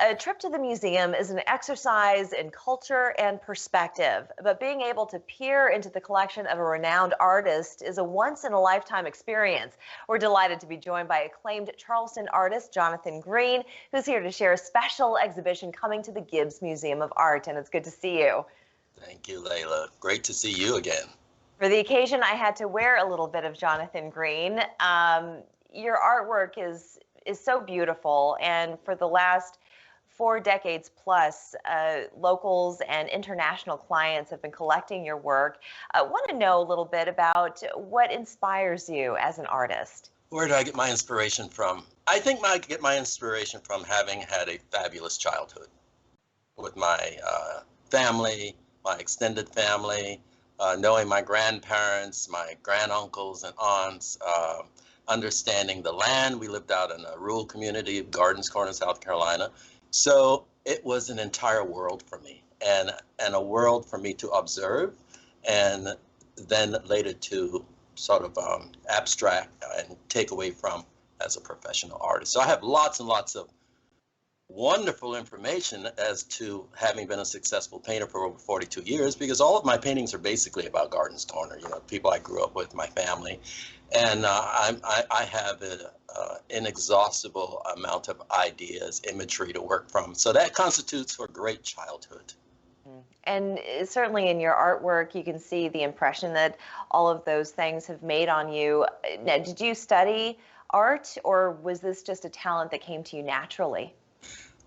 A trip to the museum is an exercise in culture and perspective, but being able to peer into the collection of a renowned artist is a once-in-a-lifetime experience. We're delighted to be joined by acclaimed Charleston artist Jonathan Green, who's here to share a special exhibition coming to the Gibbes Museum of Art, and it's good to see you. Thank you, Leyla. Great to see you again. For the occasion, I had to wear a little bit of Jonathan Green. Your artwork is so beautiful, and for the last 4 decades plus, locals and international clients have been collecting your work. I want to know a little bit about what inspires you as an artist. Where do I get my inspiration from? I think I get my inspiration from having had a fabulous childhood with my family, my extended family, knowing my grandparents, my granduncles and aunts, understanding the land. We lived out in a rural community of Gardens Corner, South Carolina. So it was an entire world for me, and a world for me to observe, and then later to sort of abstract and take away from as a professional artist. So I have lots and lots of wonderful information as to having been a successful painter for over 42 years, because all of my paintings are basically about Gardens Corner, people I grew up with, my family. And I have an inexhaustible amount of ideas, imagery to work from. So that constitutes for a great childhood. And certainly in your artwork, you can see the impression that all of those things have made on you. Now, did you study art, or was this just a talent that came to you naturally?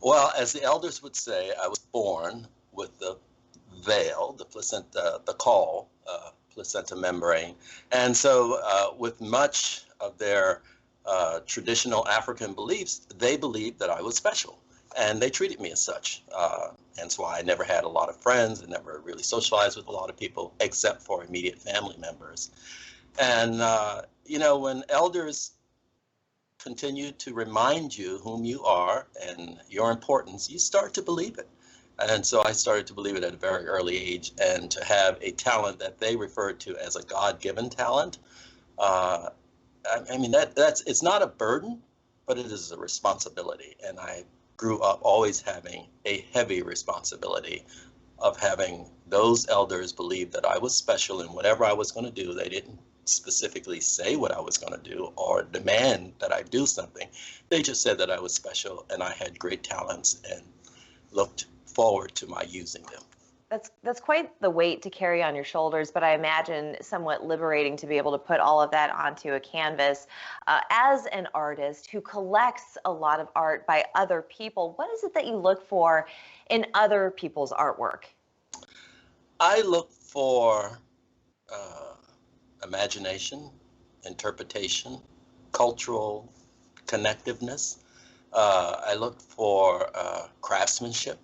Well, as the elders would say, I was born with the veil, the placenta, the caul, placenta membrane. And so with much of their traditional African beliefs, they believed that I was special, and they treated me as such. Hence why I never had a lot of friends and never really socialized with a lot of people except for immediate family members. And, when elders continue to remind you whom you are and your importance, you start to believe it. And so I started to believe it at a very early age, and to have a talent that they referred to as a God-given talent. It's not a burden, but it is a responsibility. And I grew up always having a heavy responsibility of having those elders believe that I was special in whatever I was going to do. They didn't specifically say what I was going to do or demand that I do something. They just said that I was special and I had great talents, and looked forward to my using them. That's quite the weight to carry on your shoulders, but I imagine somewhat liberating to be able to put all of that onto a canvas. As an artist who collects a lot of art by other people, what is it that you look for in other people's artwork? I look for imagination, interpretation, cultural connectiveness. I look for craftsmanship,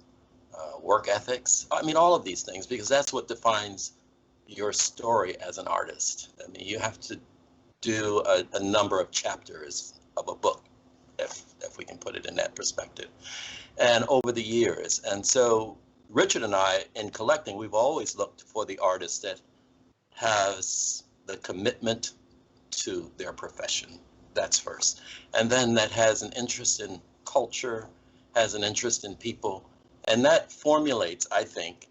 work ethics. All of these things, because that's what defines your story as an artist. You have to do a number of chapters of a book, if we can put it in that perspective, and over the years. And so Richard and I, in collecting, we've always looked for the artist that has the commitment to their profession. That's first. And then that has an interest in culture, has an interest in people. And that formulates, I think,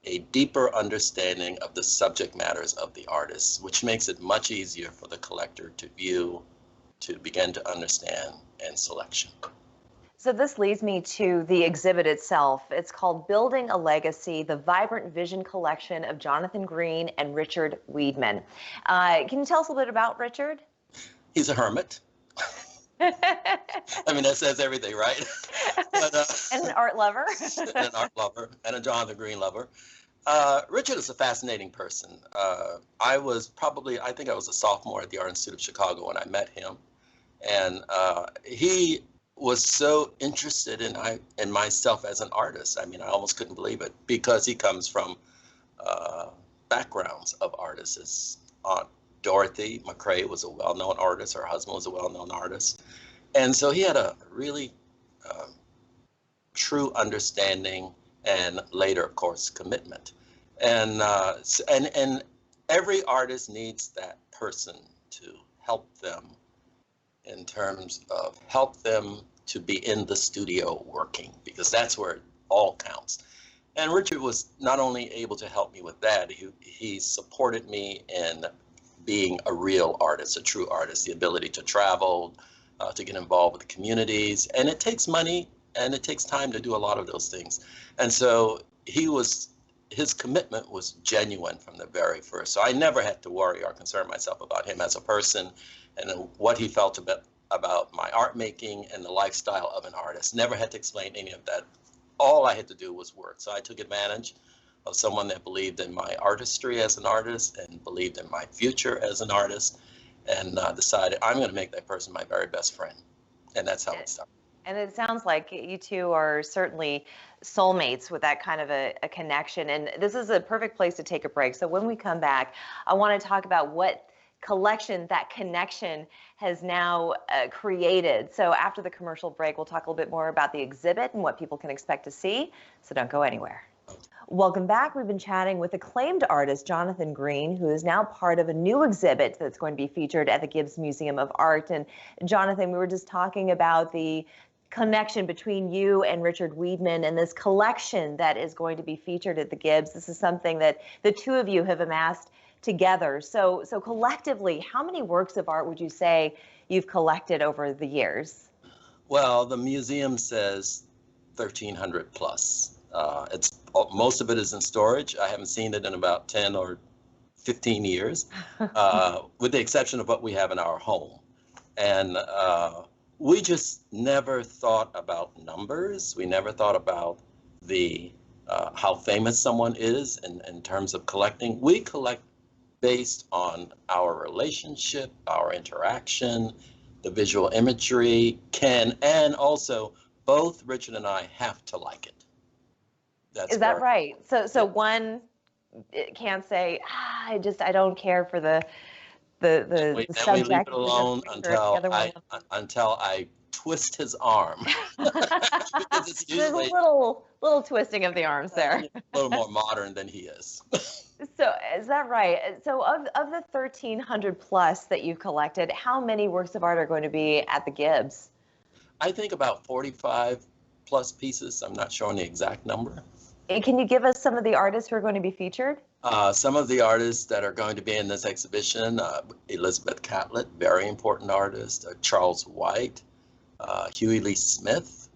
a deeper understanding of the subject matters of the artist, which makes it much easier for the collector to view, to begin to understand, and selection. So this leads me to the exhibit itself. It's called Building a Legacy, the Vibrant Vision Collection of Jonathan Green and Richard Weedman. Can you tell us a little bit about Richard? He's a hermit. That says everything, right? And an art lover. An art lover and a Jonathan Green lover. Richard is a fascinating person. I think I was a sophomore at the Art Institute of Chicago when I met him. And he was so interested in myself as an artist. I almost couldn't believe it, because he comes from backgrounds of artists. His aunt Dorothy McCrae was a well-known artist. Her husband was a well-known artist. And so he had a really true understanding, and later, of course, commitment. And every artist needs that person to help them in terms of help them to be in the studio working, because that's where it all counts. And Richard was not only able to help me with that, he supported me in being a real artist, a true artist, the ability to travel, to get involved with the communities. And it takes money and it takes time to do a lot of those things. And so his commitment was genuine from the very first. So I never had to worry or concern myself about him as a person and what he felt about my art making and the lifestyle of an artist. Never had to explain any of that. All I had to do was work. So I took advantage of someone that believed in my artistry as an artist and believed in my future as an artist, and decided I'm going to make that person my very best friend. And that's how it started. And it sounds like you two are certainly soulmates with that kind of a connection. And this is a perfect place to take a break. So when we come back, I want to talk about what collection that connection has now created. So after the commercial break, we'll talk a little bit more about the exhibit and what people can expect to see. So don't go anywhere. Welcome back. We've been chatting with acclaimed artist Jonathan Green, who is now part of a new exhibit that's going to be featured at the Gibbes Museum of Art. And Jonathan, we were just talking about the connection between you and Richard Weedman and this collection that is going to be featured at the Gibbes. This is something that the two of you have amassed together. So collectively, how many works of art would you say you've collected over the years? Well, the museum says 1,300 plus. Most of it is in storage. I haven't seen it in about 10 or 15 years, with the exception of what we have in our home. And we just never thought about numbers. We never thought about how famous someone is in terms of collecting. We collect based on our relationship, our interaction, the visual imagery, and also both Richard and I have to like it. Is that right? So one can't say, I don't care for the subject. We leave it alone until I twist his arm. Because it's usually there's a little twisting of the arms there. A little more modern than he is. So is that right? So of the 1,300 plus that you've collected, how many works of art are going to be at the Gibbes? I think about 45 plus pieces. I'm not showing the exact number. And can you give us some of the artists who are going to be featured? Some of the artists that are going to be in this exhibition: Elizabeth Catlett, very important artist; Charles White, Huey Lee Smith,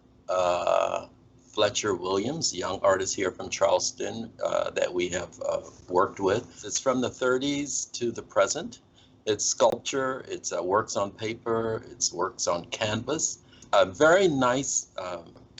Fletcher Williams, young artist here from Charleston that we have worked with. It's from the 30s to the present. It's sculpture, it's works on paper, it's works on canvas. A very nice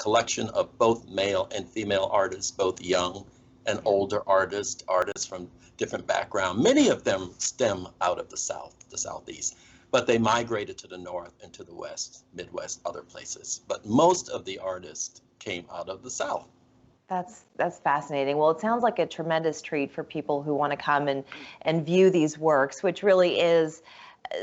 collection of both male and female artists, both young and older artists from different backgrounds. Many of them stem out of the South, the Southeast, but they migrated to the North and to the West, Midwest, other places. But most of the artists came out of the South. That's fascinating. Well, it sounds like a tremendous treat for people who want to come and view these works, which really is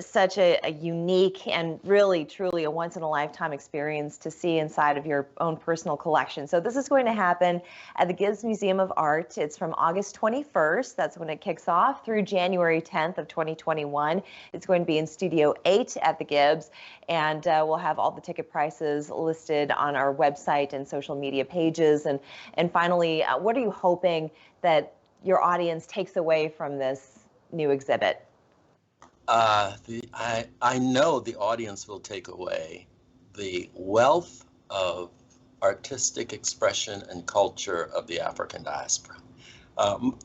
such a unique and really, truly a once-in-a-lifetime experience to see inside of your own personal collection. So this is going to happen at the Gibbes Museum of Art. It's from August 21st, that's when it kicks off, through January 10th of 2021. It's going to be in Studio 8 at the Gibbes, and we'll have all the ticket prices listed on our website and social media pages. And finally, what are you hoping that your audience takes away from this new exhibit? I know the audience will take away the wealth of artistic expression and culture of the African diaspora.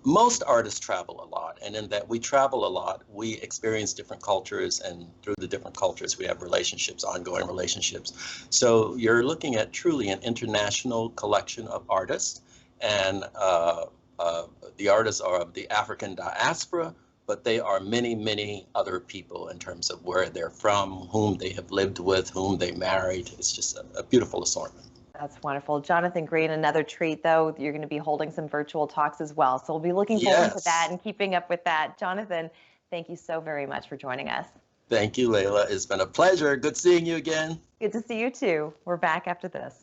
Most artists travel a lot, and in that we travel a lot, we experience different cultures, and through the different cultures we have relationships, ongoing relationships. So you're looking at truly an international collection of artists, and the artists are of the African diaspora, but they are many, many other people in terms of where they're from, whom they have lived with, whom they married. It's just a beautiful assortment. That's wonderful. Jonathan Green, another treat, though. You're going to be holding some virtual talks as well. So we'll be looking forward to that and keeping up with that. Jonathan, thank you so very much for joining us. Thank you, Leyla. It's been a pleasure. Good seeing you again. Good to see you, too. We're back after this.